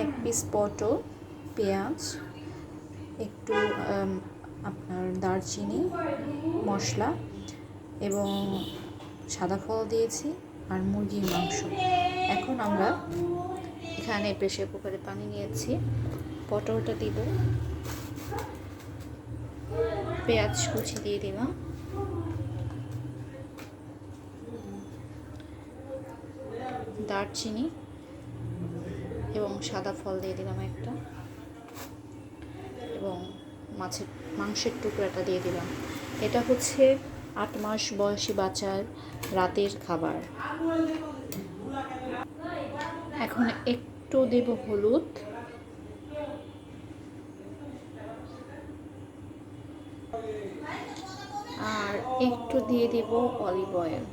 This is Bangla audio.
এক পিস পটল, পেঁয়াজ, একটু আপনার দারচিনি মশলা এবং সাদা ফল দিয়েছি আর মুরগির মাংস। এখন আমরা এখানে প্রেসার কুকারে পানি নিয়েছি, পটলটা দিব, পেঁয়াজ কুচি দিয়ে দিলাম, দারচিনি এবং সাদা ফল দিয়ে দিলাম একটা, এবং মাংসের টুকরাটা দিয়ে দিলাম। এটা হচ্ছে 8 মাস বয়সী বাচ্চার রাতের খাবার। এখন একটু দেব হলুদ, আর একটু দিয়ে দেব অলিভ অয়েল।